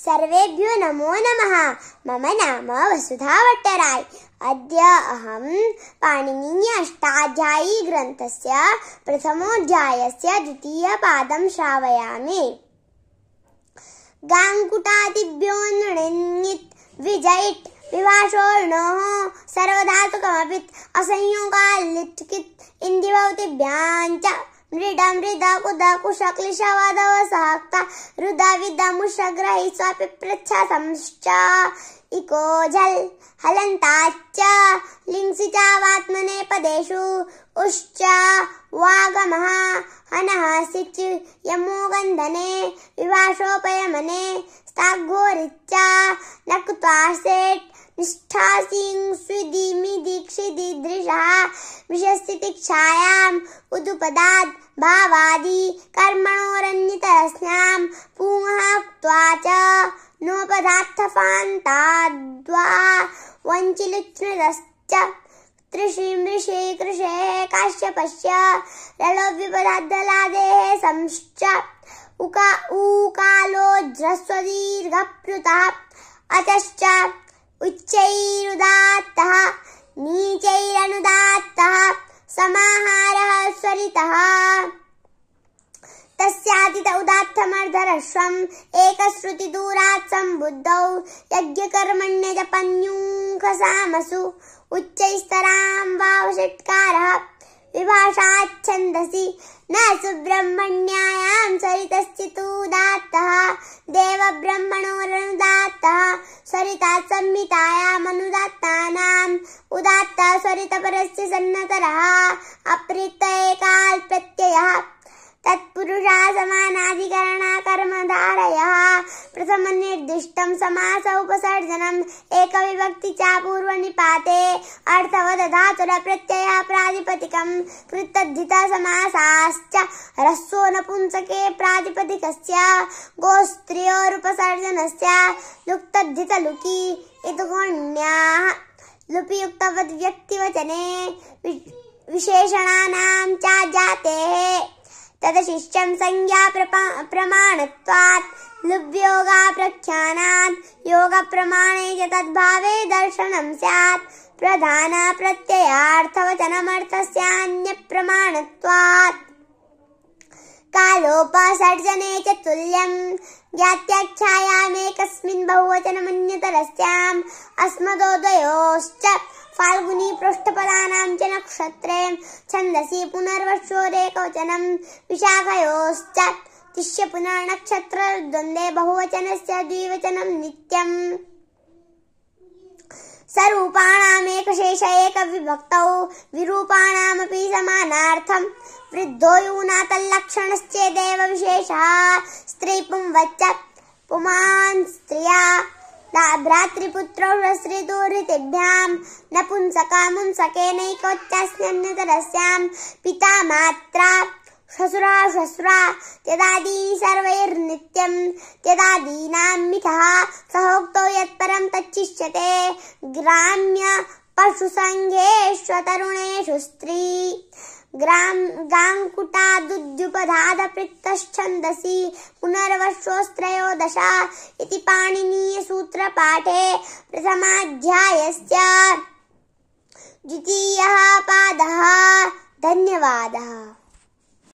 सर्वेभ्यो नमो नमः। मम नाम वसुधा भट्टराय। अद्य अहं पाणिनीय अष्टाध्यायी ग्रन्थस्य प्रथमोऽध्यायस्य द्वितीयपादं श्रावयामि। गाङ्कुटादिभ्यो नृणित् विजयित् विभाषोर्णोः सर्वधातुकमपित् असंयोगाल्लिट्कित् इन्दिभवतिभ्यां च मृड मृद कुद कुश क्लिश वदव सहक्ता रुद विद मुष ग्रहि स्वापि पृच्छ संश्च इको झल् हलन्ताच्च लिङ्सि चावात्मने पदेषु उश्च वागमः हनः सिच् यमो गन्धने विभाषोपयमने स्ताग्घोरिच्च नक्त्वासेट् निष्ठासिं स्विदिमिदीक्षिदिदृशः विषस्थितिक्षायाम् उदुपदाद् भावादि कर्मणोरन्यतरस्यां पुंः क्त्वा च नोपदार्थफान्ताद्वा वञ्चिलुच्छ्नुतश्च त्रिषीमृषे कृषेः काश्यपस्य रलोव्युपदाद्दलादेः संश्च उकालोज्रस्वदीर्घप्लुतः अचश्च उच्चैरुदात्तः नीचैरनुदात्तः समाहारः स्वरितः तस्यातीत उदात्तमर्धरश्वम् एकश्रुतिदूरात् सम्बुद्धौ यज्ञकर्मण्यजपन्यूखसामसु उच्चैस्तरां वावषट्कारः विभाषाच्छन्दसि न सुब्रह्मण्यायां सरितश्चिदुदात्तः देवब्रह्मणोरनुदात्तः सरितात् संहितायामनुदात्तानाम् उदात्तः स्वरितपरस्य सन्नतरः अप्रीत एकाल् प्रत्ययः तत्पुरुषः समानाधिकरणकर्मधारयः प्रथमनिर्दिष्टं समास उपसर्जनम् एकविभक्ति च पूर्वनिपाते अर्थवदधातुरप्रत्ययः प्रातिपदिकं कृतद्धितः समासाश्च ह्रस्वो नपुंसके प्रातिपदिकस्य गोस्त्रियोरुपसर्जनस्य लुक्तद्धितलुकि इत्गुण्याः लुपियुक्तवद्व्यक्तिवचने विशेषणानां च जातेः तदशिष्टं संज्ञा प्रमाणत्वात् लुब्योगाप्रख्यानात् योगप्रमाणे च तद्भावे दर्शनं स्यात् प्रधान प्रत्ययार्थवचनमर्थस्यान्यप्रमाणत्वात् कालोपसर्जने च तुल्यं ज्ञात्याख्यायामेकस्मिन् बहुवचनमन्यतरस्याम् अस्मदोदयोश्च फाल्गुनी पृष्ठपदानां च नक्षत्रे छन्दसि पुनर्वशोरेकवचनं विशाखयोश्च तिष्य पुनर्नक्षत्रद्वन्द्वे बहुवचनस्य द्विवचनं नित्यम् सरूपाणामेकशेष एकविभक्तौ विरूपाणामपि समानार्थं वृद्धो यूना तल्लक्षणश्चेदेव विशेषः स्त्रीपुंवच्च पुमान् स्त्रिया भ्रातृपुत्रौ ह्रस्वृतुरितिभ्यां नपुंसकामुंसकेनैकोच्चास्यन्यतरस्यां पिता मात्रा श्वशुरा श्वश्रुरा त्यदादीनि सर्वैर्नित्यं त्यदादीनां मिथः सहोक्तो यत्परं तच्चिष्यते ग्राम्य पशुसङ्घेष्वतरुणेषु स्त्री गाङ्कुटादुद्युपधादपृक्तश्छन्दसि पुनर्वश्वस्त्रयोदश इति पाणिनीयसूत्रपाठे प्रथमाध्यायस्य द्वितीयः पादः। धन्यवादः।